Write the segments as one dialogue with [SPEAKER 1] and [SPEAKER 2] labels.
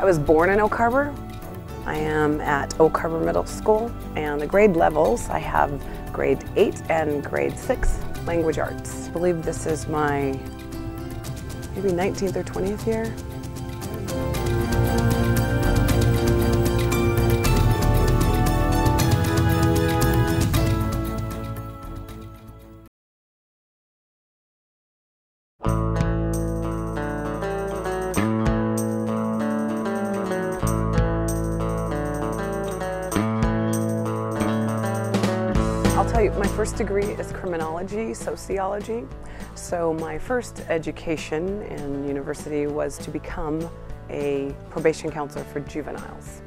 [SPEAKER 1] I was born in Oak Harbor. I am at Oak Harbor Middle School, and the grade levels, I have grade 8 and grade 6 language arts. I believe this is my maybe 19th or 20th year. I'll tell you, my first degree is criminology, sociology. So my first education in university was to become a probation counselor for juveniles.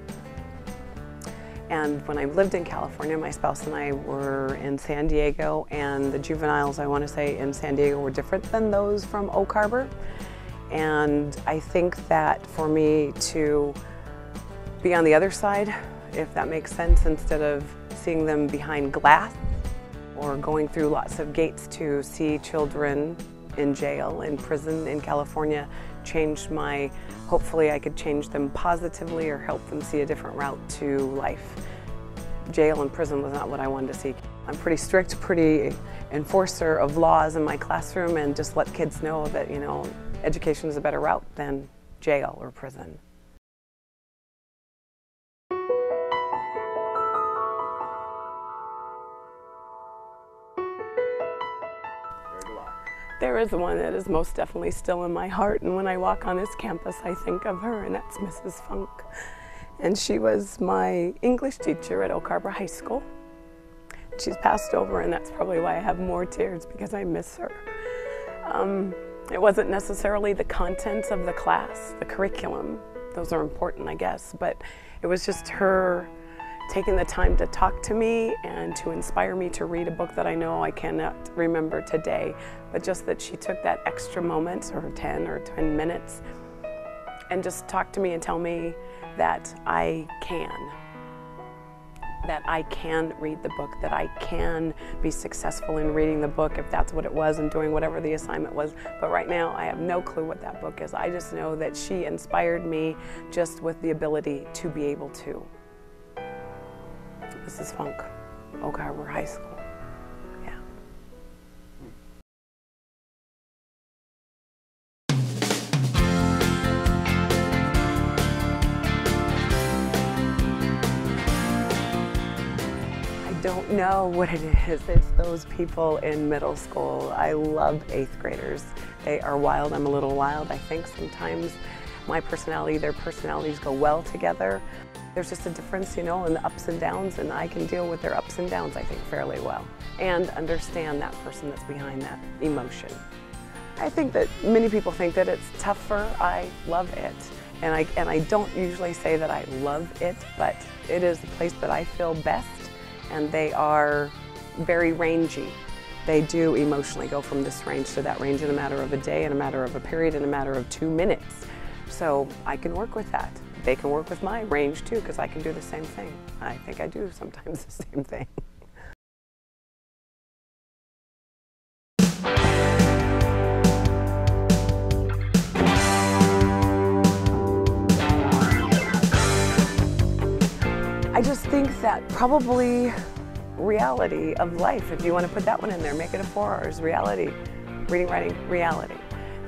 [SPEAKER 1] And when I lived in California, my spouse and I were in San Diego, and the juveniles, I want to say, in San Diego were different than those from Oak Harbor. And I think that for me to be on the other side, if that makes sense, instead of seeing them behind glass or going through lots of gates to see children in jail, in prison in California, changed my, hopefully I could change them positively or help them see a different route to life. Jail and prison was not what I wanted to see. I'm pretty strict, pretty enforcer of laws in my classroom, and just let kids know that, you know, education is a better route than jail or prison. There is one that is most definitely still in my heart, and when I walk on this campus I think of her, and that's Mrs. Funk. And she was my English teacher at Oak Harbor High School. She's passed over, and that's probably why I have more tears, because I miss her. It wasn't necessarily the contents of the class, the curriculum. Those are important, I guess, but it was just her taking the time to talk to me and to inspire me to read a book that I know I cannot remember today, but just that she took that extra moment, or 10 or 10 minutes, and just talk to me and tell me that I can read the book, that I can be successful in reading the book if that's what it was, and doing whatever the assignment was. But right now I have no clue what that book is. I just know that she inspired me just with the ability to be able to. Mrs. Funk, Oak Harbor High School. Yeah. I don't know what it is. It's those people in middle school. I love 8th graders. They are wild. I'm a little wild, I think, sometimes. My personality, their personalities go well together. There's just a difference, you know, in the ups and downs, and I can deal with their ups and downs, I think, fairly well, and understand that person that's behind that emotion. I think that many people think that it's tougher. I love it, and I don't usually say that I love it, but it is the place that I feel best, and they are very rangy. They do emotionally go from this range to that range in a matter of a day, in a matter of a period, in a matter of 2 minutes. So I can work with that. They can work with my range too, because I can do the same thing. I think I do sometimes the same thing. I just think that probably reality of life, if you want to put that one in there, make it a 4 R's, reality, reading, writing, reality.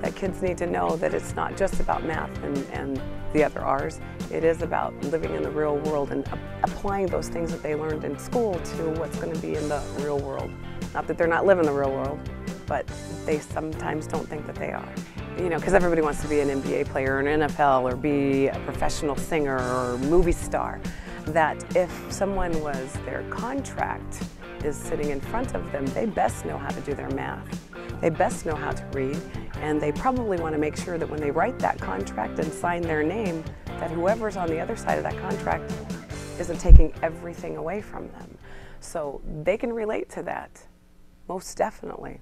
[SPEAKER 1] That kids need to know that it's not just about math and the other R's. It is about living in the real world and applying those things that they learned in school to what's going to be in the real world. Not that they're not living the real world, but they sometimes don't think that they are. You know, because everybody wants to be an NBA player or an NFL or be a professional singer or movie star. That if someone was, their contract is sitting in front of them, they best know how to do their math. They best know how to read, and they probably want to make sure that when they write that contract and sign their name, that whoever's on the other side of that contract isn't taking everything away from them. So they can relate to that, most definitely.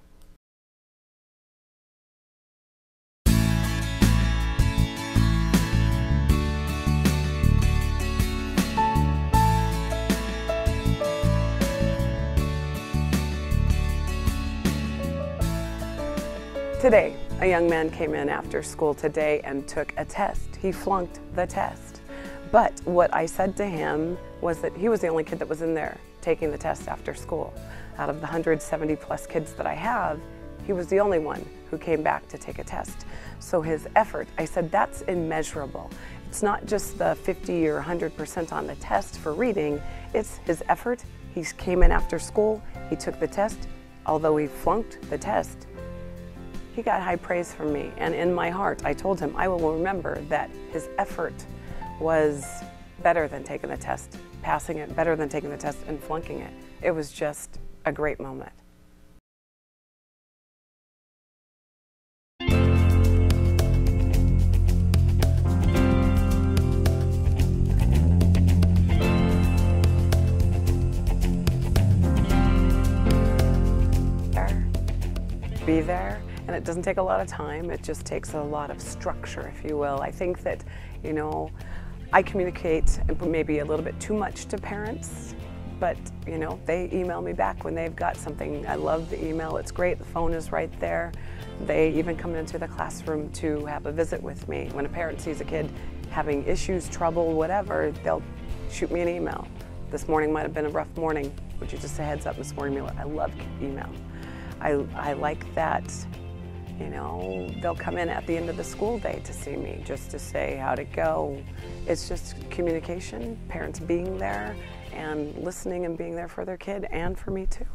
[SPEAKER 1] Today, A young man came in after school today and took a test. He flunked the test. But what I said to him was that he was the only kid that was in there taking the test after school. Out of the 170 plus kids that I have, he was the only one who came back to take a test. So his effort, I said, that's immeasurable. It's not just the 50 or 100% on the test for reading, it's his effort. He came in after school, he took the test. Although he flunked the test, he got high praise from me. And in my heart, I told him, I will remember that his effort was better than taking the test, passing it, better than taking the test and flunking it. It was just a great moment. Be there, and it doesn't take a lot of time, it just takes a lot of structure, if you will. I think that, you know, I communicate maybe a little bit too much to parents, but, you know, they email me back when they've got something. I love the email, it's great, the phone is right there. They even come into the classroom to have a visit with me. When a parent sees a kid having issues, trouble, whatever, they'll shoot me an email. This morning might have been a rough morning. Would you just say heads up, Ms. Morgan-Mueller? I love email. I like that, you know, they'll come in at the end of the school day to see me just to say how'd it go. It's just communication, parents being there and listening and being there for their kid and for me too.